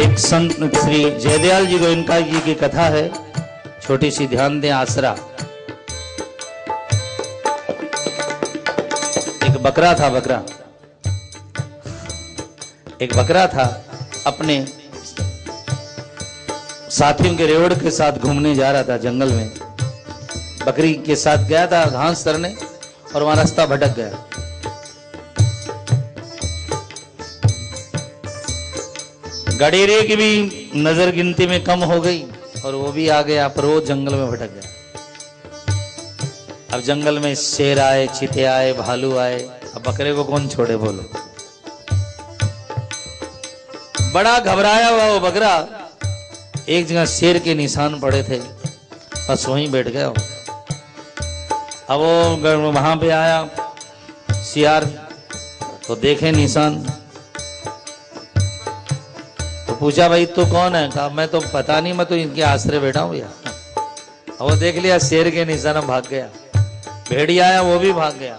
एक संत श्री जयदयाल जी गोयनका जी की कथा है, छोटी सी, ध्यान दें। आसरा। एक बकरा था, अपने साथियों के रेवड़ के साथ घूमने जा रहा था जंगल में। बकरी के साथ गया था घास चरने और वहां रास्ता भटक गया। गडेरिया की भी नजर गिनती में कम हो गई और वो भी आ गया, पर वो जंगल में भटक गया। अब जंगल में शेर आए, चीते आए, भालू आए, अब बकरे को कौन छोड़े बोलो। बड़ा घबराया हुआ वो बकरा एक जगह शेर के निशान पड़े थे, बस वहीं बैठ गया। अब वो वहां पे आया सियार, तो देखे निशान, तो पूछा भाई तो कौन है? कहा मैं तो पता नहीं, मैं तो इनके आश्रय बैठा हूं यार। वो देख लिया शेर के निशान, भाग गया। भेड़िया आया, वो भी भाग गया।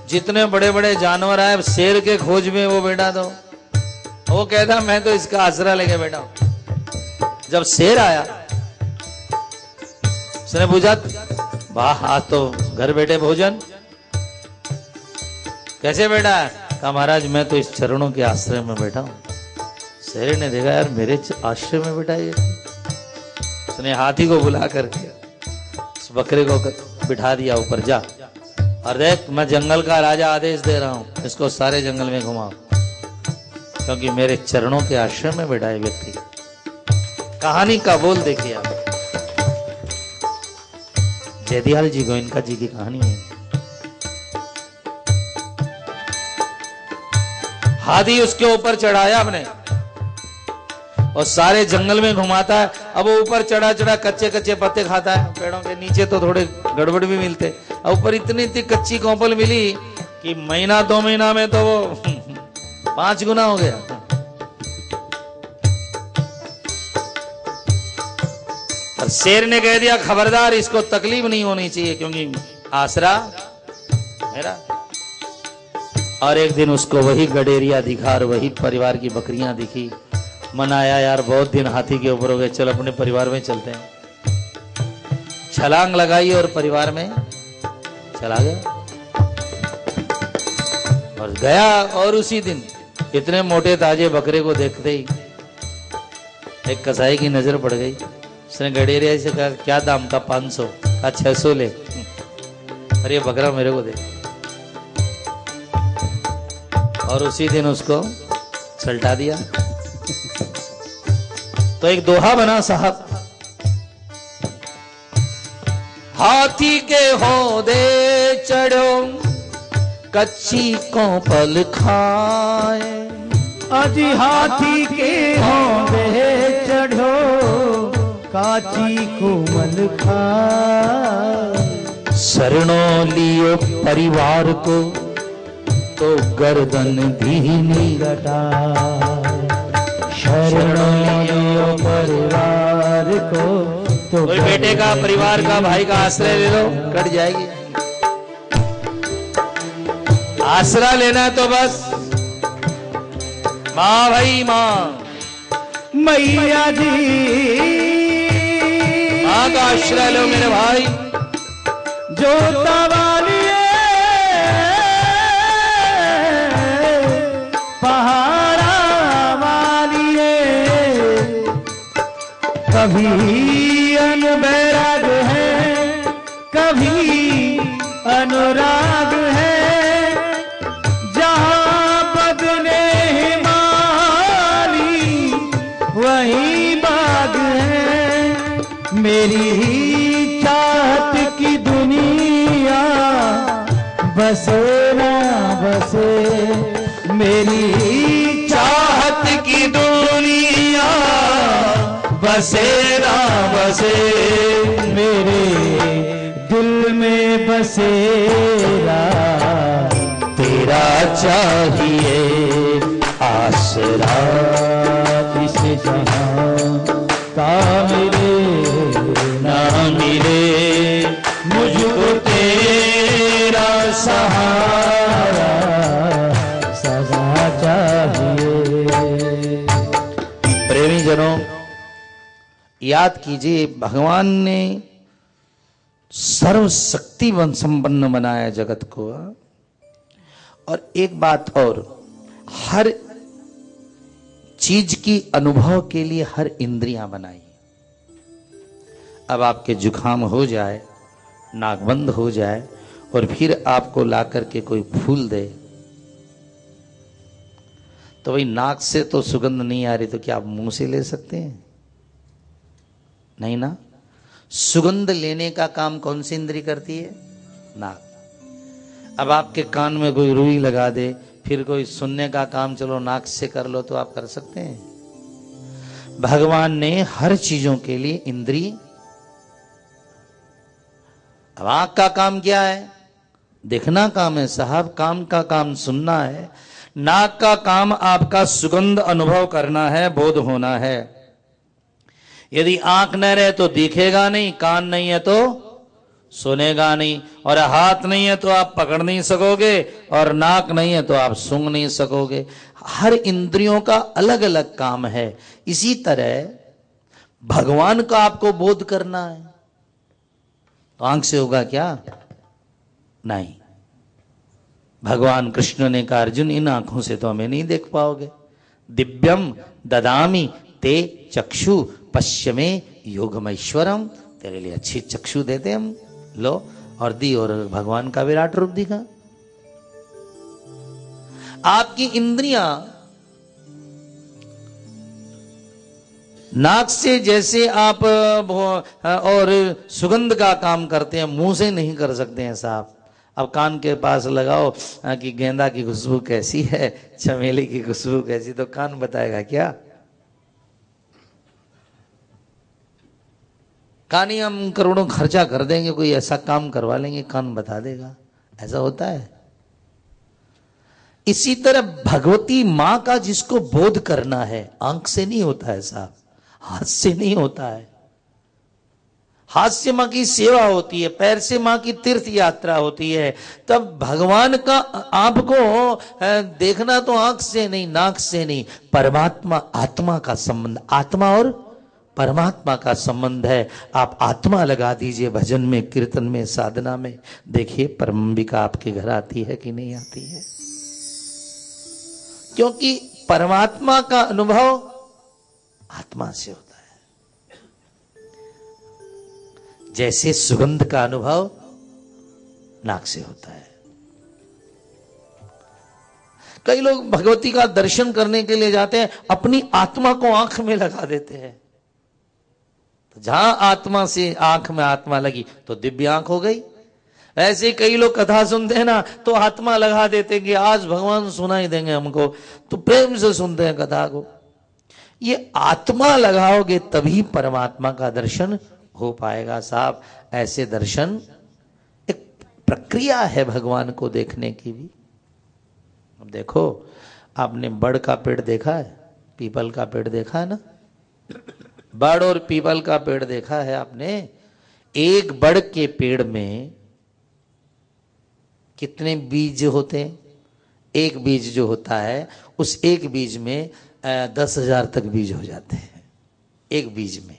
जितने बड़े बड़े जानवर आए शेर के खोज में वो बैठा, तो वो कहता मैं तो इसका आसरा लेके बैठा हूं। जब शेर आया उसने पूछा वाह आज तो घर बैठे भोजन, कैसे बैठा है? कहा महाराज मैं तो इस चरणों के आश्रय में बैठा हूं। शेर ने देखा यार मेरे आश्रय में बैठा है। उसने हाथी को बुला करके उस बकरे को बिठा दिया ऊपर, जा और देख मैं जंगल का राजा आदेश दे रहा हूं, इसको सारे जंगल में घुमाओ, क्योंकि मेरे चरणों के आश्रय में बैठा है व्यक्ति। कहानी का बोल देखिए आप, जयदयाल जी गोयनका जी की कहानी है। हाथी उसके ऊपर चढ़ाया अपने और सारे जंगल में घुमाता है। अब वो ऊपर चढ़ा चढ़ा कच्चे कच्चे पत्ते खाता है, पेड़ों के नीचे तो थोड़े गड़बड़ भी मिलते, और ऊपर इतनी इतनी कच्ची कोंपल मिली कि महीना 2 महीना में तो वो 5 गुना हो गया। और शेर ने कह दिया खबरदार, इसको तकलीफ नहीं होनी चाहिए क्योंकि आसरा मेरा। और एक दिन उसको वही गडेरिया दिखा और वही परिवार की बकरियां दिखी। मन आया यार बहुत दिन हाथी के ऊपर हो गए, चल अपने परिवार में चलते हैं। छलांग लगाई और परिवार में चला गया और गया। और उसी दिन इतने मोटे ताजे बकरे को देखते ही एक कसाई की नजर पड़ गई। उसने गडेरिया से कहा क्या दाम का? 500। कहा 600 ले। अरे ये बकरा मेरे को दे। और उसी दिन उसको सल्टा दिया। तो एक दोहा बना साहब, हाथी के होदे चढ़ो कच्ची कोंपल खाए। अजी हाथी के होदे चढ़ो काची कोमल खाए। शरणों लियो परिवार को तो गर्दन धीमी लटा। शरणों लियो परिवार को तो कोई बेटे का, परिवार का, भाई का आश्रय ले लो, कट जाएगी। आसरा लेना है तो बस माँ भाई माँ, मैया जी माँ का आश्रय लो मेरे भाई। जोता वाली पहाड़ा वाली कभी अनबैराग है, कभी अनुराग है। जहाँ बदने हिमाली वही बाग है। मेरी चाहत की दुनिया बसे ना बसे, मेरी चाहत की दुनिया बसे ना बसे, मेरे दिल में बसेरा तेरा चाहिए आसरा। इस जहां का मिले ना मिले मुझको तेरा सहारा, सदा चाहिए। प्रेमी याद कीजिए, भगवान ने सर्वशक्ति संपन्न बनाया जगत को। और एक बात और, हर चीज की अनुभव के लिए हर इंद्रियां बनाई। अब आपके जुखाम हो जाए, नाक बंद हो जाए और फिर आपको ला करके कोई फूल दे, तो भाई नाक से तो सुगंध नहीं आ रही, तो क्या आप मुंह से ले सकते हैं? नहीं ना। सुगंध लेने का काम कौन सी इंद्री करती है? नाक। अब आपके कान में कोई रुई लगा दे, फिर कोई सुनने का काम चलो नाक से कर लो, तो आप कर सकते हैं? भगवान ने हर चीजों के लिए इंद्री। अब आंख का काम क्या है? देखना काम है साहब, काम का काम सुनना है। नाक का काम आपका सुगंध अनुभव करना है, बोध होना है। यदि आंख न रहे तो दिखेगा नहीं, कान नहीं है तो सुनेगा नहीं, और हाथ नहीं है तो आप पकड़ नहीं सकोगे, और नाक नहीं है तो आप सूंघ नहीं सकोगे। हर इंद्रियों का अलग अलग काम है। इसी तरह भगवान का आपको बोध करना है, तो आंख से होगा क्या? नहीं। भगवान कृष्ण ने कहा, अर्जुन इन आंखों से तो हमें नहीं देख पाओगे। दिव्यम ददामी ते चक्षु पश्चिमे योगमैश्वरम, तेरे लिए अच्छी चक्षु देते हम, लो। और दी, और भगवान का विराट रूप दिखा। आपकी इंद्रियां नाक से जैसे आप और सुगंध का काम करते हैं, मुंह से नहीं कर सकते हैं साहब। अब कान के पास लगाओ कि गेंदा की खुशबू कैसी है, चमेली की खुशबू कैसी, तो कान बताएगा क्या? कान ही हम करोड़ों खर्चा कर देंगे, कोई ऐसा काम करवा लेंगे, कान बता देगा। ऐसा होता है। इसी तरह भगवती मां का जिसको बोध करना है, आंख से नहीं होता है साहब, हाथ से नहीं होता है। हाथ से मां की सेवा होती है, पैर से मां की तीर्थ यात्रा होती है। तब भगवान का आपको देखना तो आंख से नहीं, नाक से नहीं, परमात्मा आत्मा का संबंध, आत्मा और परमात्मा का संबंध है। आप आत्मा लगा दीजिए भजन में, कीर्तन में, साधना में, देखिए परमांबिका आपके घर आती है कि नहीं आती है। क्योंकि परमात्मा का अनुभव आत्मा से होता है, जैसे सुगंध का अनुभव नाक से होता है। कई लोग भगवती का दर्शन करने के लिए जाते हैं, अपनी आत्मा को आंख में लगा देते हैं। तो जहां आत्मा से आंख में आत्मा लगी तो दिव्य आंख हो गई। ऐसे कई लोग कथा सुनते हैं ना, तो आत्मा लगा देते हैं कि आज भगवान सुनाई देंगे हमको, तो प्रेम से सुनते हैं कथा को। ये आत्मा लगाओगे तभी परमात्मा का दर्शन हो पाएगा साहब। ऐसे दर्शन एक प्रक्रिया है भगवान को देखने की भी। अब देखो, आपने बड़ का पेड़ देखा है, पीपल का पेड़ देखा है ना? बड़ और पीपल का पेड़ देखा है आपने? एक बड़ के पेड़ में कितने बीज होते हैं? एक बीज जो होता है, उस एक बीज में 10,000 तक बीज हो जाते हैं, एक बीज में।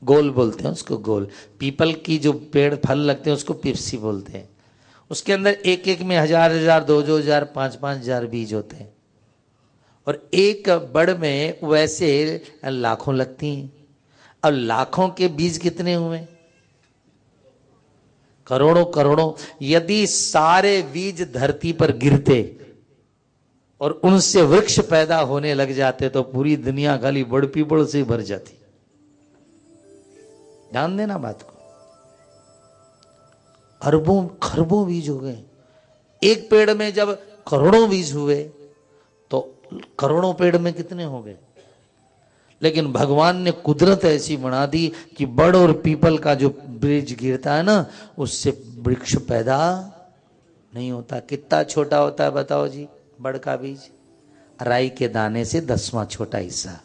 गोल बोलते हैं उसको, गोल। पीपल की जो पेड़ फल लगते हैं उसको पिप्सी बोलते हैं। उसके अंदर एक एक में 1,000, 2,000, 5,000 बीज होते हैं, और एक बड़ में वैसे लाखों लगती हैं। अब लाखों के बीज कितने हुए? करोड़ों करोड़ों। यदि सारे बीज धरती पर गिरते और उनसे वृक्ष पैदा होने लग जाते तो पूरी दुनिया खाली बड़ पीपल से भर जाती। ध्यान देना बात को। अरबों खरबों बीज हो गए। एक पेड़ में जब करोड़ों बीज हुए तो करोड़ों पेड़ में कितने हो गए? लेकिन भगवान ने कुदरत ऐसी बना दी कि बड़ और पीपल का जो बीज गिरता है ना, उससे वृक्ष पैदा नहीं होता। कितना छोटा होता है बताओ जी बड़ का बीज? राई के दाने से 10वां छोटा हिस्सा।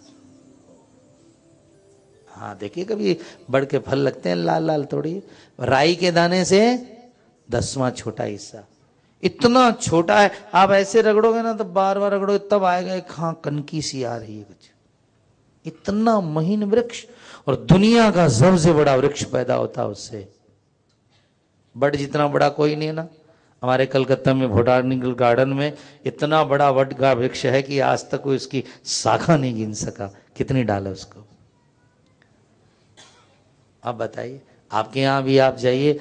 हाँ देखिए, कभी बड़ के फल लगते हैं लाल लाल, थोड़ी राई के दाने से 10वां छोटा हिस्सा। इतना छोटा है, आप ऐसे रगड़ोगे ना तो बार बार रगड़ोगे तब आएगा एक, हाँ कनकी सी आ रही है कुछ। इतना महीन वृक्ष, और दुनिया का सबसे बड़ा वृक्ष पैदा होता है उससे। बट जितना बड़ा कोई नहीं है ना। हमारे कलकत्ता में बोटानिकल गार्डन में इतना बड़ा वट का वृक्ष है कि आज तक कोई उसकी शाखा नहीं गिन सका, कितनी डाल है उसको। आप बताइए, आपके यहाँ भी आप जाइए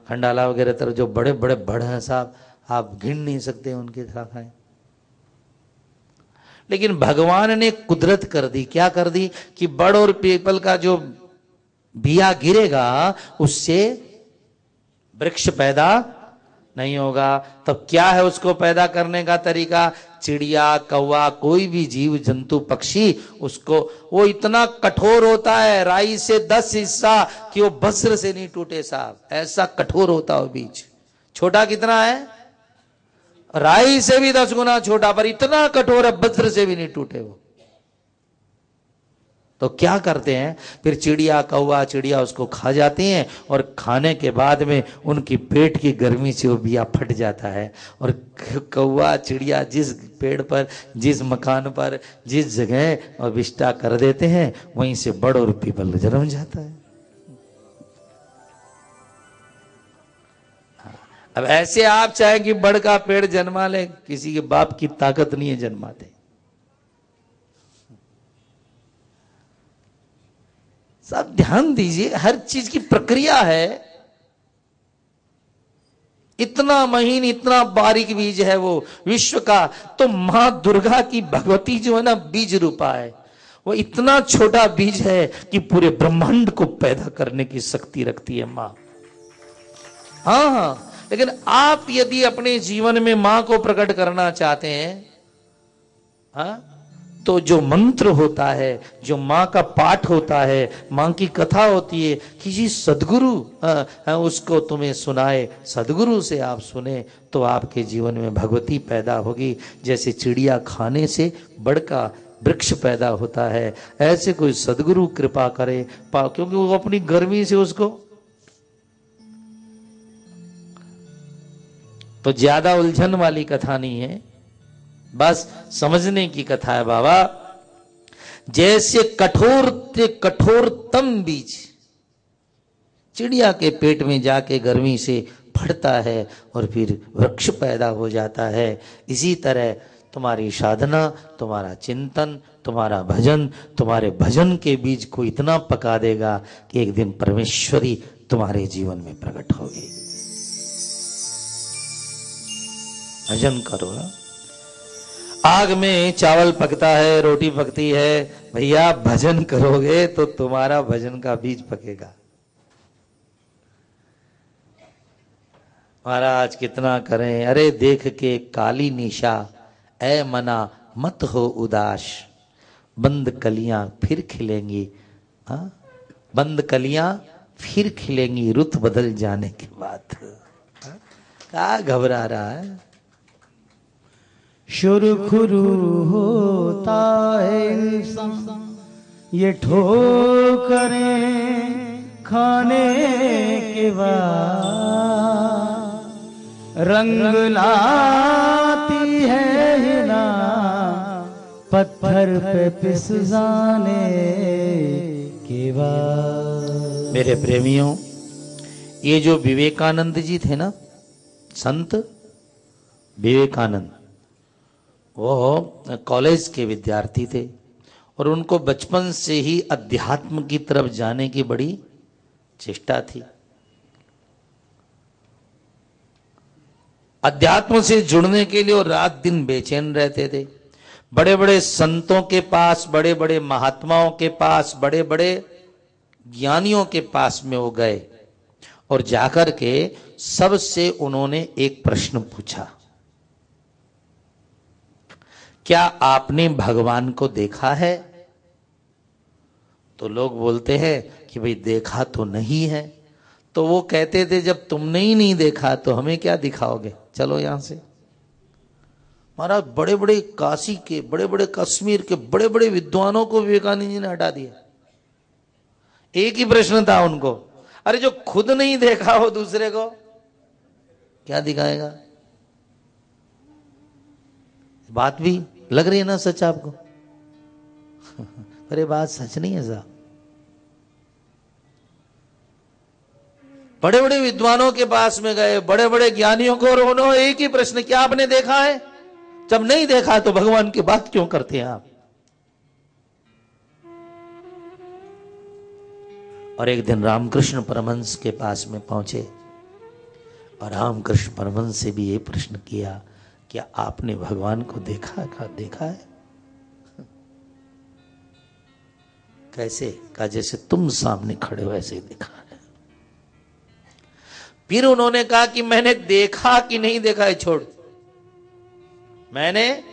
खंडाला वगैरह तरफ, जो बड़े बड़े बड़ हैं साहब, आप गिन नहीं सकते उनकी शाखाएं। लेकिन भगवान ने कुदरत कर दी, क्या कर दी कि बड़ और पीपल का जो बिया गिरेगा उससे वृक्ष पैदा नहीं होगा। तब क्या है उसको पैदा करने का तरीका? चिड़िया, कौवा, कोई भी जीव जंतु पक्षी, उसको वो इतना कठोर होता है, राई से 10 हिस्सा कि वो वज्र से नहीं टूटे साहब, ऐसा कठोर होता है बीज। छोटा कितना है? राई से भी 10 गुना छोटा, पर इतना कठोर है वज्र से भी नहीं टूटे वो। तो क्या करते हैं फिर? चिड़िया, कौवा, चिड़िया उसको खा जाती हैं, और खाने के बाद में उनकी पेट की गर्मी से वो बिया फट जाता है, और कौवा, चिड़िया जिस पेड़ पर, जिस मकान पर, जिस जगह और विष्टा कर देते हैं, वहीं से बड़ और पीपल जन्म जाता है। अब ऐसे आप चाहे कि बड़ का पेड़ जन्मा ले, किसी के बाप की ताकत नहीं है जन्माते। सब ध्यान दीजिए, हर चीज की प्रक्रिया है। इतना महीन, इतना बारीक बीज है वो विश्व का। तो मां दुर्गा की भगवती जो है ना, बीज रूपा है, वो इतना छोटा बीज है कि पूरे ब्रह्मांड को पैदा करने की शक्ति रखती है मां। हाँ, लेकिन आप यदि अपने जीवन में मां को प्रकट करना चाहते हैं, हाँ, तो जो मंत्र होता है, जो मां का पाठ होता है, मां की कथा होती है, किसी सदगुरु उसको तुम्हें सुनाए, सदगुरु से आप सुने, तो आपके जीवन में भगवती पैदा होगी। जैसे चिड़िया खाने से बड़ का वृक्ष पैदा होता है, ऐसे कोई सदगुरु कृपा करे, क्योंकि वो अपनी गर्मी से उसको। तो ज्यादा उलझन वाली कथा नहीं है, बस समझने की कथा है बाबा। जैसे कठोर से कठोरतम बीज चिड़िया के पेट में जाके गर्मी से फटता है और फिर वृक्ष पैदा हो जाता है, इसी तरह तुम्हारी साधना, तुम्हारा चिंतन, तुम्हारा भजन, तुम्हारे भजन के बीज को इतना पका देगा कि एक दिन परमेश्वरी तुम्हारे जीवन में प्रकट होगी। भजन करो। आग में चावल पकता है, रोटी पकती है, भैया भजन करोगे तो तुम्हारा भजन का बीज पकेगा। महाराज कितना करें, अरे देख के काली निशा, ऐ मना मत हो उदास, बंद कलियां फिर खिलेंगी। हाँ, बंद कलियां फिर खिलेंगी रुत बदल जाने के बाद। क्या घबरा रहा है? शुरू होता है इंसान ये ठोकरें खाने के बाद, रंग लाती है हिना पत्थर पे पिस जाने के बाद। मेरे प्रेमियों, ये जो विवेकानंद जी थे ना, संत विवेकानंद, वो कॉलेज के विद्यार्थी थे और उनको बचपन से ही अध्यात्म की तरफ जाने की बड़ी चेष्टा थी। अध्यात्म से जुड़ने के लिए वो रात दिन बेचैन रहते थे। बड़े बड़े संतों के पास, बड़े बड़े महात्माओं के पास, बड़े बड़े ज्ञानियों के पास में वो गए और जाकर के सबसे उन्होंने एक प्रश्न पूछा, क्या आपने भगवान को देखा है? तो लोग बोलते हैं कि भाई देखा तो नहीं है। तो वो कहते थे जब तुमने ही नहीं देखा तो हमें क्या दिखाओगे, चलो यहां से। महाराज बड़े बड़े काशी के, बड़े बड़े कश्मीर के बड़े बड़े विद्वानों को विवेकानंद जी ने हटा दिया। एक ही प्रश्न था उनको, अरे जो खुद नहीं देखा हो दूसरे को क्या दिखाएगा? बात भी लग रही है ना सच आपको? अरे बात सच नहीं है साहब। बड़े बड़े विद्वानों के पास में गए, बड़े बड़े ज्ञानियों को, और उन्होंने एक ही प्रश्न, क्या आपने देखा है? जब नहीं देखा तो भगवान की बात क्यों करते हैं आप? और एक दिन रामकृष्ण परमहंस के पास में पहुंचे और रामकृष्ण परमहंस से भी ये प्रश्न किया, क्या आपने भगवान को देखा है? कैसे? कहा जैसे तुम सामने खड़े हो ऐसे ही देखा है। फिर उन्होंने कहा कि मैंने देखा कि नहीं देखा है छोड़, मैंने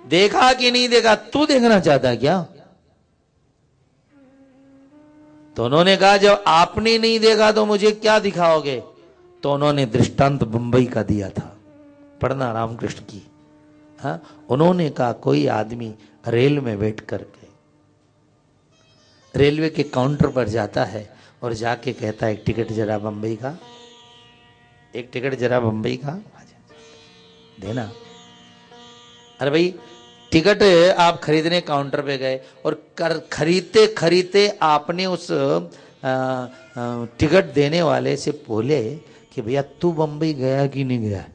देखा कि नहीं देखा, तू देखना चाहता है क्या? तो उन्होंने कहा जब आपने नहीं देखा तो मुझे क्या दिखाओगे? तो उन्होंने दृष्टांत बंबई का दिया था, पढ़ना रामकृष्ण की। हाँ, उन्होंने कहा कोई आदमी रेल में बैठ करके रेलवे के काउंटर पर जाता है और जाके कहता है एक टिकट जरा बंबई का, एक टिकट जरा बंबई का देना। अरे भाई टिकट आप खरीदने काउंटर पे गए और खरीदते खरीदते आपने उस टिकट देने वाले से बोले कि भैया तू बंबई गया कि नहीं गया?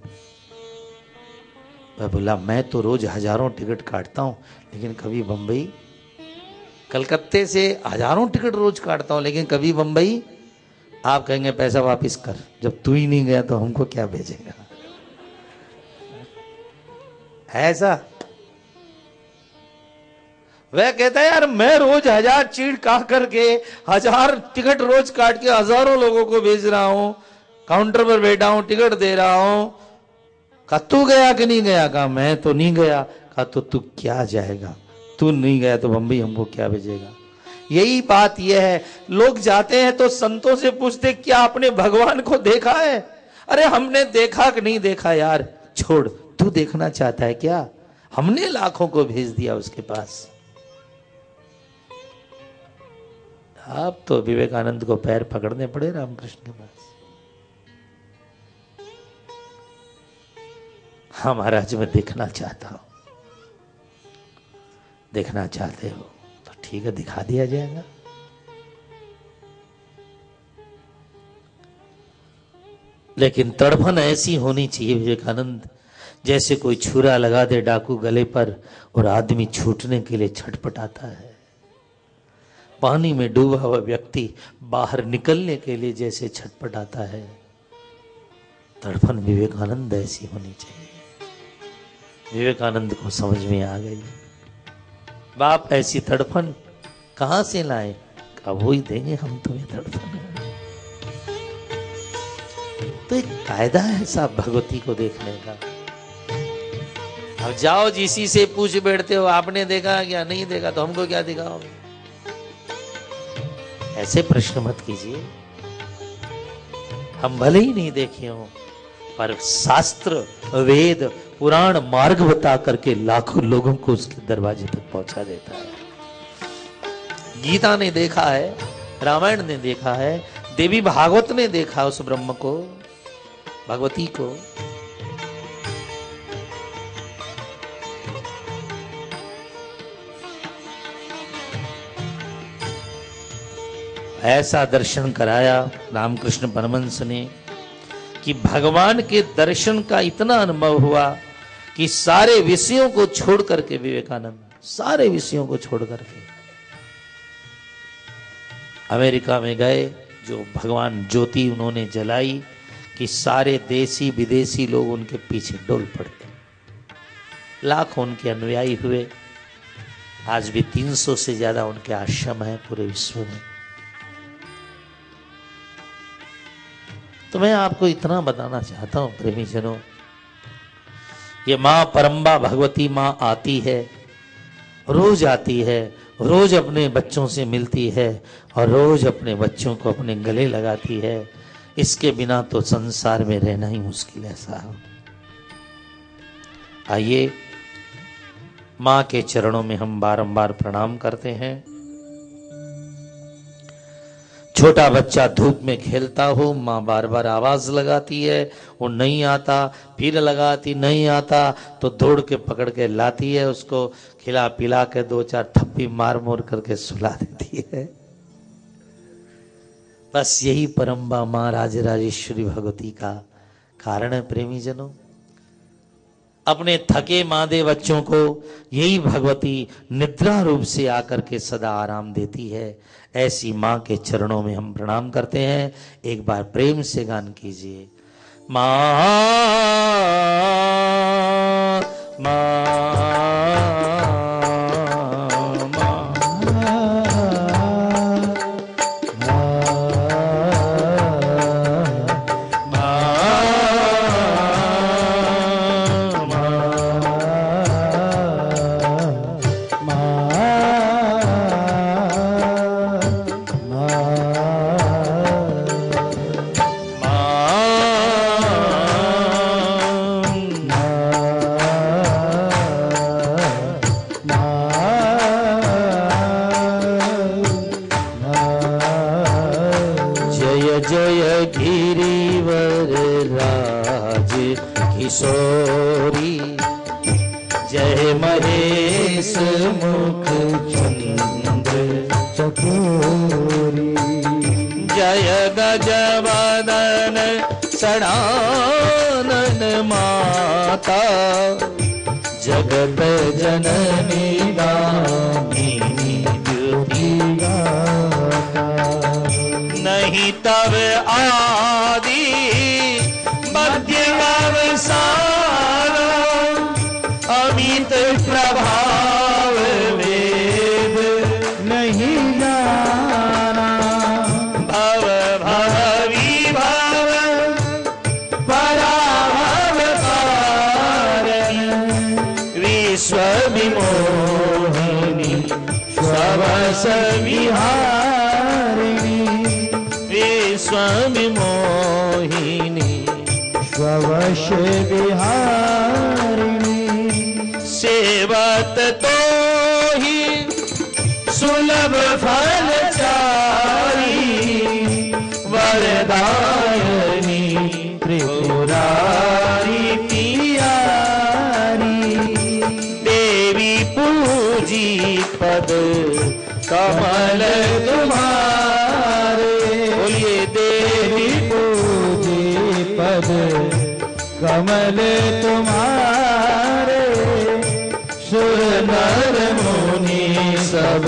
वह बोला मैं तो रोज हजारों टिकट काटता हूं लेकिन कभी बंबई, कलकत्ते से हजारों टिकट रोज काटता हूं लेकिन कभी बंबई। आप कहेंगे पैसा वापस कर, जब तू ही नहीं गया तो हमको क्या भेजेगा? ऐसा वह कहता है यार मैं रोज 1000 चीड़ काट करके 1000 टिकट रोज काट के हजारों लोगों को भेज रहा हूं, काउंटर पर बैठा हूं, टिकट दे रहा हूं। कहा तू गया कि नहीं गया? कहा मैं तो नहीं गया। कहा तो तू क्या जाएगा? तू नहीं गया तो बंबई हमको क्या भेजेगा? यही बात यह है, लोग जाते हैं तो संतों से पूछते क्या आपने भगवान को देखा है? अरे हमने देखा कि नहीं देखा यार, छोड़, तू देखना चाहता है क्या? हमने लाखों को भेज दिया उसके पास। अब तो विवेकानंद को पैर पकड़ने पड़े रामकृष्ण के पास। हाँ महाराज मैं देखना चाहता हूं। देखना चाहते हो तो ठीक है, दिखा दिया जाएगा। लेकिन तड़फन ऐसी होनी चाहिए विवेकानंद, जैसे कोई छुरा लगा दे डाकू गले पर और आदमी छूटने के लिए छटपटाता है। पानी में डूबा हुआ व्यक्ति बाहर निकलने के लिए जैसे छटपटाता है, तड़फन विवेकानंद ऐसी होनी चाहिए। विवेकानंद को समझ में आ गई, बाप ऐसी तड़फन कहां से लाए? अब वो ही देंगे हम तुम्हें तड़फन। तो एक कायदा है साहब भगवती को देखने का। अब जाओ जिसी से पूछ बैठते हो आपने देखा क्या नहीं देखा, तो हमको क्या दिखाओगे? ऐसे प्रश्न मत कीजिए। हम भले ही नहीं देखे हो पर शास्त्र वेद पुराण मार्ग बता करके लाखों लोगों को उसके दरवाजे तक पहुंचा देता है। गीता ने देखा है, रामायण ने देखा है, देवी भागवत ने देखा उस ब्रह्म को, भगवती को। ऐसा दर्शन कराया रामकृष्ण परमहंस ने कि भगवान के दर्शन का इतना अनुभव हुआ कि सारे विषयों को छोड़ करके विवेकानंद, सारे विषयों को छोड़ करके अमेरिका में गए। जो भगवान ज्योति उन्होंने जलाई कि सारे देसी विदेशी लोग उनके पीछे डोल पड़े, लाखों उनके अनुयायी हुए। आज भी 300 से ज्यादा उनके आश्रम हैं पूरे विश्व में। तो मैं आपको इतना बताना चाहता हूं प्रेमी जनों, ये मां परम्बा भगवती मां आती है, रोज आती है, रोज अपने बच्चों से मिलती है और रोज अपने बच्चों को अपने गले लगाती है। इसके बिना तो संसार में रहना ही मुश्किल है साहब। आइए मां के चरणों में हम बारंबार प्रणाम करते हैं। छोटा बच्चा धूप में खेलता हो, माँ बार बार आवाज लगाती है, वो नहीं आता, फिर लगाती नहीं आता, तो दौड़ के पकड़ के लाती है, उसको खिला पिला के 2-4 थप्पी मार मोर करके सुला देती है। बस यही परम्बा माँ राजराजेश्वरी भगवती का कारण है प्रेमी जनों। अपने थके मादे बच्चों को यही भगवती निद्रा रूप से आकर के सदा आराम देती है। ऐसी माँ के चरणों में हम प्रणाम करते हैं। एक बार प्रेम से गान कीजिए। माँ माँ किशोरी, जय महेश मुख चंद्र चकोरी, जय गजवदन सडानन माता, जगत जननी दामिनी द्युति गाता। नहीं तब आदि मध्य अवसार, अमित प्रभाव वेद नहीं जाना। भव भव विभव पराभव कारण, विश्व विमोहिनी स्ववश विहारिणी, विश्व विमोहिनी स्ववश विहारिणी। सेवत तो ही सुलभ फल चारी, वरदायनी त्रिपुरारी पियारी। देवी पूजी पद कमल तुम्हारे, बोलिए देवी पूजी पद कमल तुम्हारे। सुर नर मुनि सब